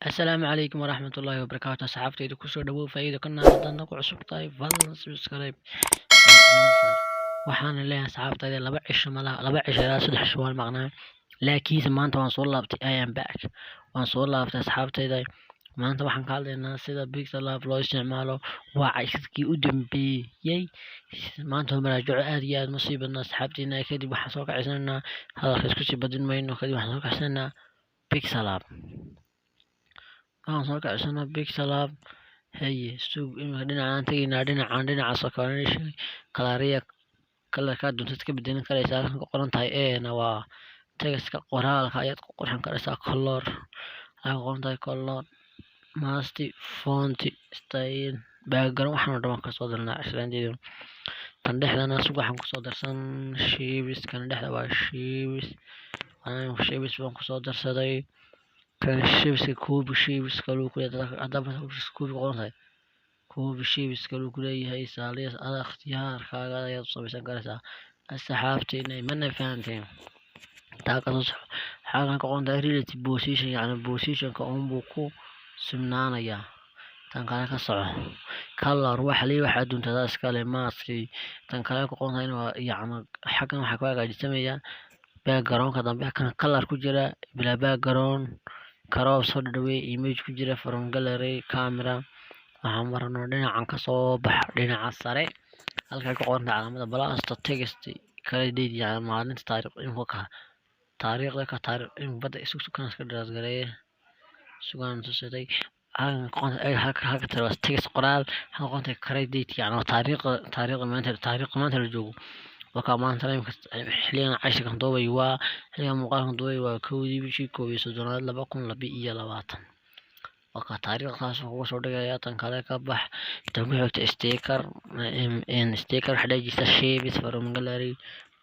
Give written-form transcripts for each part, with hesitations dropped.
السلام عليكم ورحمة الله وبركاته. صحافتي kusoo dhawow faa'iido ka naadana ku cusub tahay fadlan subscribe waxaan leeyahay saxaaftayda laba cisho ilaa saddex cisho waan maqnaa laakiin maanta waan soo laabtay I am back waan soo laabtay saxaaftayda maanta waxaan ka hadlaynaa sida Pixel App loo isticmaalo waa cashirkii u dambeeyay maanta maraajaco aad iyo aad nasiib badnaa saxaabtiina kadib waxaan soo kacisanaynaa hadalka isku sii badin mayno kadib waxaan soo kacisanaynaa Pixel App soo kacisana Pixel App haye suug imika dhinacaan tegaynaa dhinacaas oo kale kalaariya kalarka duntada ka bedelan karaysaa halkan ku qoran tahay eena waa textka qoraalka ayaad ku qurxin karaysaa color halkan qoran tahay color mask font style background waxaan dhan ka soo darnaa casharantayda tan dhexdana suug waxaan ku soo darsan shapes kan dhexda waa shapes baan ku soo darsaday kan shapes cube shapes kaloo ku leeyahay hadaba cube qoran tahay cube shapes kaloo ku leeyahay saaliyaas ada ikhtiyaarkaaga ayaad samaysan karaysaa asxaabteena mana fahanteen taaqado xagan ka qoran tahay relative position yani positionka buu ku simnaanaya tan kale ka soco color waxa duntada iska leh mask tan kale ku qoran tahay waa yani xagan waxa ku hagaajisamaya background-ka dambe kan color ku jira bila background crop soo dhawey image ku jira from gallery camera waxaan marnaa dhinacan ka soo bax dhinaca sare halka ku qoran calaamada blast text kala deed yani maalinta taariikhda ka in bada isu kan iska dhasgareey sugan tusaday halka tiro text qoraal halka qoran kala deed yani taariikhda maanta la joogo waka maanta xiliyan cashirkan doobay waa xiliyan muuqaalkan doobay waa kowdii bishii 11 2022 waka taariikhdaas ugu soo dhigaya tan kale ka bax tan ku xigta sticker xadajista shapes from gallery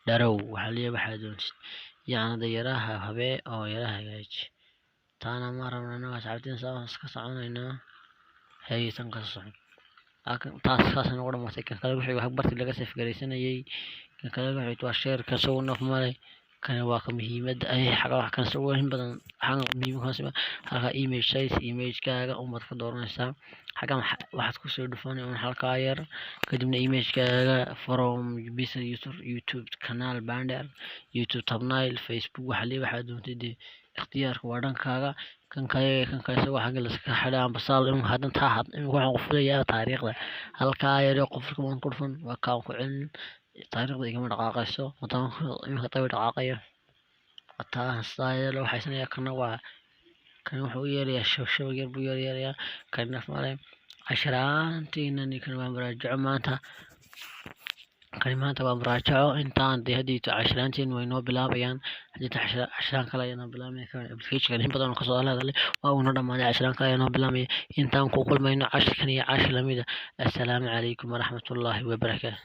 darow waxa doonaysa yani dayaraha habee oo yaraha hagaaji taana ma rabnaa saacadin ka soconaynaa haysan ka socon taas nagu dhamatay kan kale wixii barti laga saf gareysanayay kan kale wixii waa share ka soo naf malay kan waa ka muhiimada ay xaga wax kan soo in badan xaga muhiimka halka image kaaga umad ka dooranaysaa xaga waxaad ku soo dhufanay halka yar kadibna image kaaga from YouTube channel banner YouTube thumbnail Facebook waxa doontay ikhtiyaarka waa dhankaaga kan kale waxa la iska xidhaa basal in hadan taahad in waxaan qofleeyaa taariikhda halka yar qofka ma ku dhufan waa ka ku celin taariikhda igama dhaqaaqayso wadan imika tabi dhaqaaqayo taasaylo waxay sanaya kana waa kan wuxuu yeelayaa show yar buu yeelayaa kan nafmale casharaantiina kan waa maraajaco maanta waa maraajaco intaan hadii casharaantiin way noo bilaabayaan hadii casharaan kale ayaan bilaabay kan application in badan ka soo hadalay waa uu noo dhamaaday casharaan kale ayaan bilaabay intaan ku kulmayno cashirkan iyo cashir lamida assalaamu calaykum waraxmatullaahi wabarakaatuh.